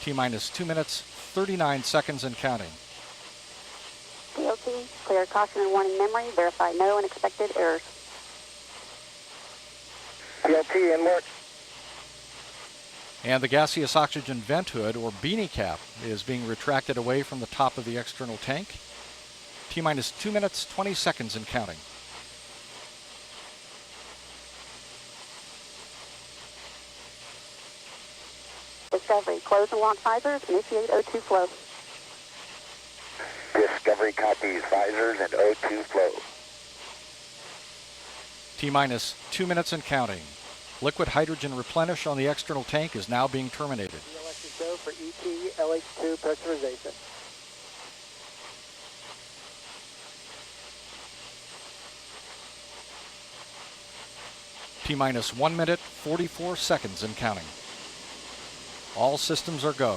T-minus 2 minutes, 39 seconds and counting. DOT, clear caution and warning memory. Verify no unexpected errors. DOT, inlet. And the gaseous oxygen vent hood, or beanie cap, is being retracted away from the top of the external tank. T-minus 2 minutes, 20 seconds and counting. Discovery, close and lock visors. Initiate O2 flow. Discovery copies visors and O2 flow. T-minus 2 minutes and counting. Liquid hydrogen replenish on the external tank is now being terminated. DLS is go for ET LH2 pressurization. T-minus 1 minute, 44 seconds and counting. All systems are go.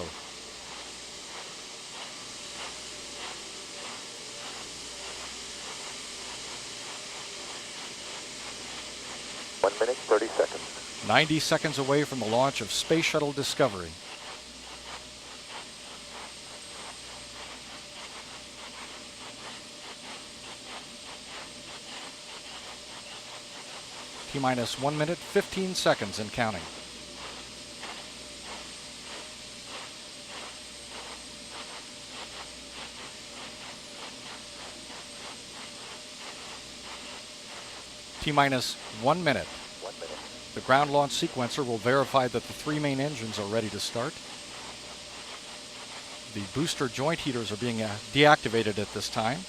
One minute, 30 seconds. 90 seconds away from the launch of Space Shuttle Discovery. T-minus 1 minute, 15 seconds and counting. T-minus 1 minute. 1 minute. The ground launch sequencer will verify that the 3 main engines are ready to start. The booster joint heaters are being deactivated at this time.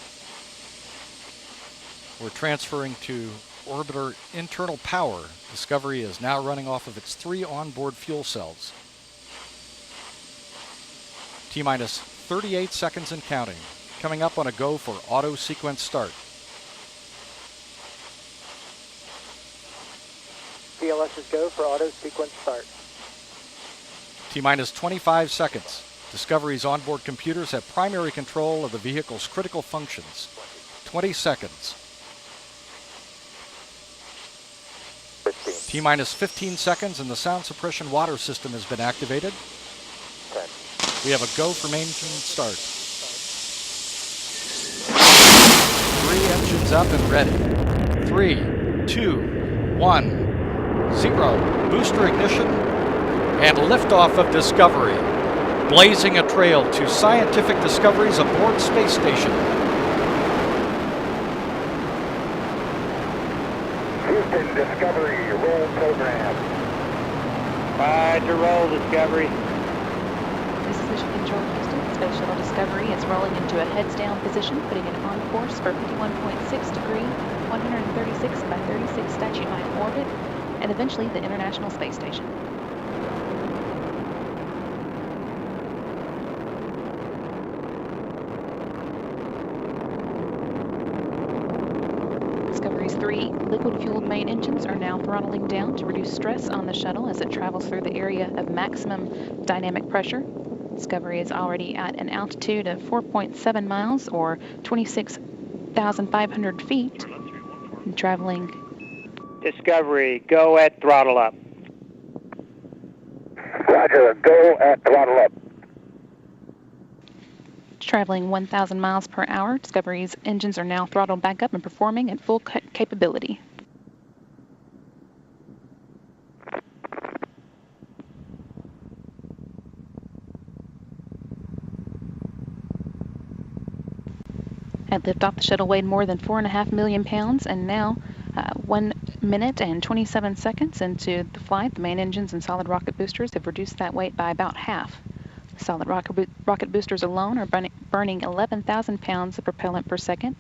We're transferring to orbiter internal power. Discovery is now running off of its 3 onboard fuel cells. T-minus 38 seconds and counting. Coming up on a go for auto sequence start. DLS is go for auto sequence start. T-minus 25 seconds. Discovery's onboard computers have primary control of the vehicle's critical functions. 20 seconds. 15. T-minus 15 seconds and the sound suppression water system has been activated. 10. We have a go for main engine start. 3 engines up and ready. 3, 2, 1, 0. Booster ignition and liftoff of Discovery, blazing a trail to scientific discoveries aboard Space Station. Houston, Discovery, roll program. Roger, roll Discovery. This is Mission Control Houston. Space Shuttle Discovery is rolling into a heads-down position, putting it on course for 51.6 degree, 136 by 36 statute line orbit, and eventually the International Space Station. Discovery's 3 liquid-fueled main engines are now throttling down to reduce stress on the shuttle as it travels through the area of maximum dynamic pressure. Discovery is already at an altitude of 4.7 miles or 26,500 feet and traveling. Discovery, go at throttle up. Roger, go at throttle up. Traveling 1,000 miles per hour. Discovery's engines are now throttled back up and performing at full capability. At liftoff, the shuttle weighed more than 4.5 million pounds, and now 1 minute and 27 seconds into the flight, the main engines and solid rocket boosters have reduced that weight by about half. The solid rocket boosters alone are burning 11,000 pounds of propellant per second,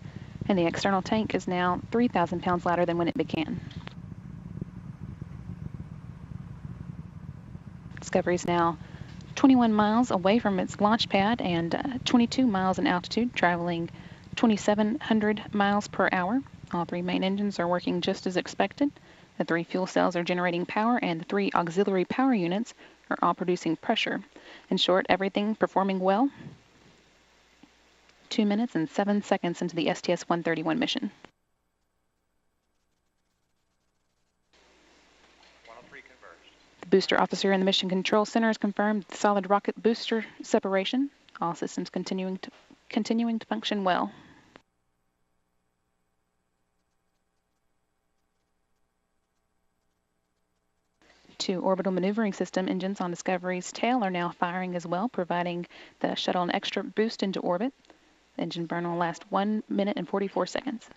and the external tank is now 3,000 pounds lighter than when it began. Discovery is now 21 miles away from its launch pad and 22 miles in altitude, traveling 2,700 miles per hour. All 3 main engines are working just as expected. The 3 fuel cells are generating power, and the 3 auxiliary power units are all producing pressure. In short, everything performing well. 2 minutes and 7 seconds into the STS-131 mission. The booster officer in the Mission Control Center has confirmed the solid rocket booster separation. All systems continuing to function well. Two orbital maneuvering system engines on Discovery's tail are now firing as well, providing the shuttle an extra boost into orbit. The engine burn will last 1 minute and 44 seconds.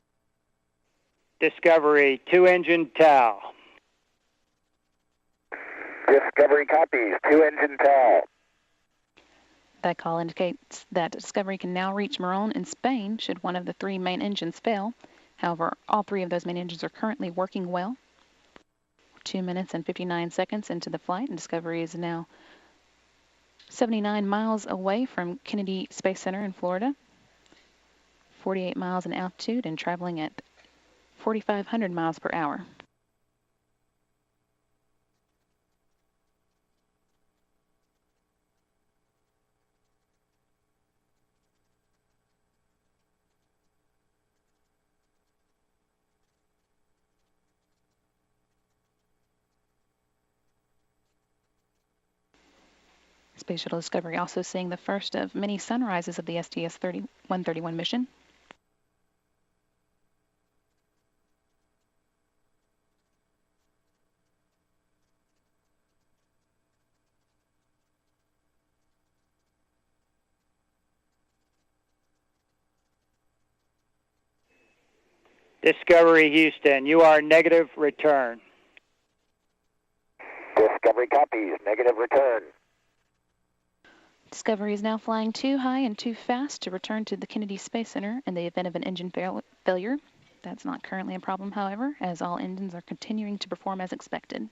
Discovery, 2-engine TAL. Discovery copies, 2-engine TAL. That call indicates that Discovery can now reach Morón in Spain should one of the three main engines fail. However, all three of those main engines are currently working well. 2 minutes and 59 seconds into the flight, and Discovery is now 79 miles away from Kennedy Space Center in Florida, 48 miles in altitude, and traveling at 4,500 miles per hour. Space Shuttle Discovery also seeing the first of many sunrises of the STS 131 mission. Discovery, Houston, you are negative return. Discovery copies, negative return. Discovery is now flying too high and too fast to return to the Kennedy Space Center in the event of an engine failure. That's not currently a problem, however, as all engines are continuing to perform as expected.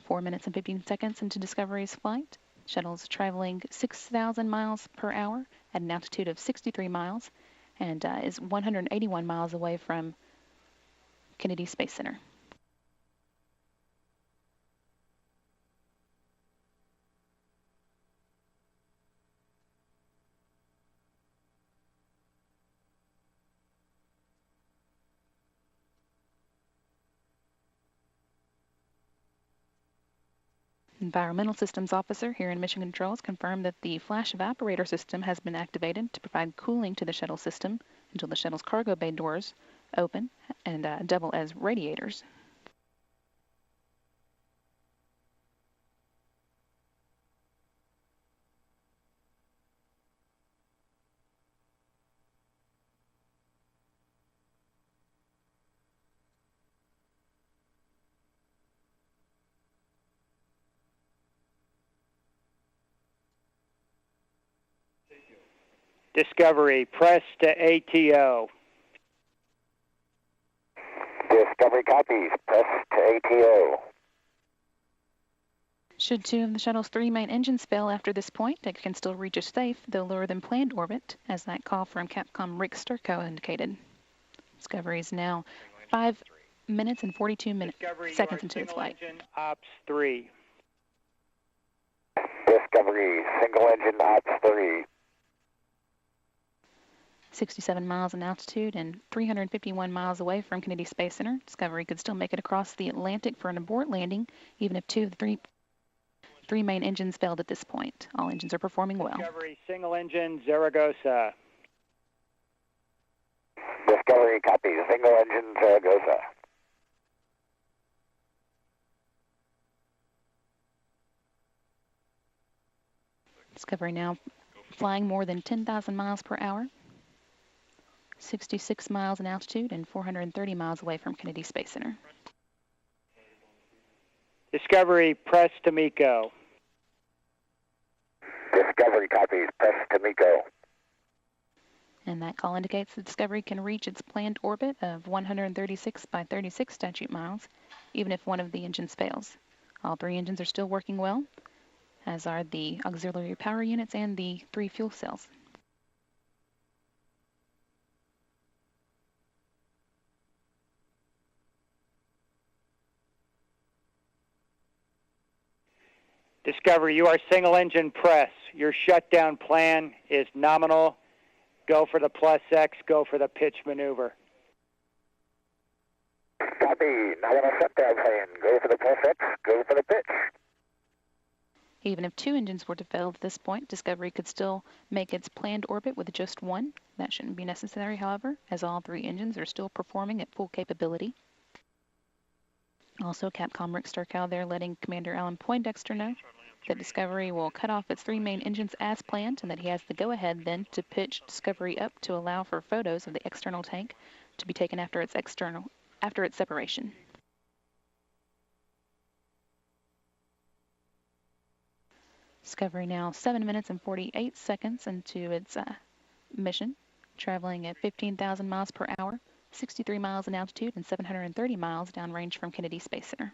4 minutes and 15 seconds into Discovery's flight. Shuttle's traveling 6,000 miles per hour at an altitude of 63 miles and is 181 miles away from Kennedy Space Center. Environmental Systems Officer here in Mission Controls confirmed that the flash evaporator system has been activated to provide cooling to the shuttle system until the shuttle's cargo bay doors open and double as radiators. Discovery, press to ATO. Discovery copies, press to ATO. Should two of the shuttle's three main engines fail after this point, it can still reach a safe, though lower than planned orbit, as that call from Capcom Rick Sturko indicated. Discovery is now 5 minutes and 42 seconds into its flight. Engine Ops 3. Discovery, single engine Ops 3. 67 miles in altitude and 351 miles away from Kennedy Space Center. Discovery could still make it across the Atlantic for an abort landing, even if two of the three main engines failed at this point. All engines are performing well. Discovery, single engine Zaragoza. Discovery copies, single engine Zaragoza. Discovery now flying more than 10,000 miles per hour. 66 miles in altitude and 430 miles away from Kennedy Space Center. Discovery, press to MECO. Discovery copies, press to MECO. And that call indicates that Discovery can reach its planned orbit of 136 by 36 statute miles, even if one of the engines fails. All three engines are still working well, as are the auxiliary power units and the three fuel cells. Discovery, you are single engine press. Your shutdown plan is nominal. Go for the +X, go for the pitch maneuver. Copy. Now on a shutdown plane. Go for the plus X. Go for the pitch. Even if 2 engines were to fail at this point, Discovery could still make its planned orbit with just 1. That shouldn't be necessary, however, as all 3 engines are still performing at full capability. Also, Capcom Rick Sturkow there letting Commander Alan Poindexter know that Discovery will cut off its 3 main engines as planned and that he has the go-ahead then to pitch Discovery up to allow for photos of the external tank to be taken after its separation. Discovery now 7 minutes and 48 seconds into its mission, traveling at 15,000 miles per hour, 63 miles in altitude, and 730 miles downrange from Kennedy Space Center.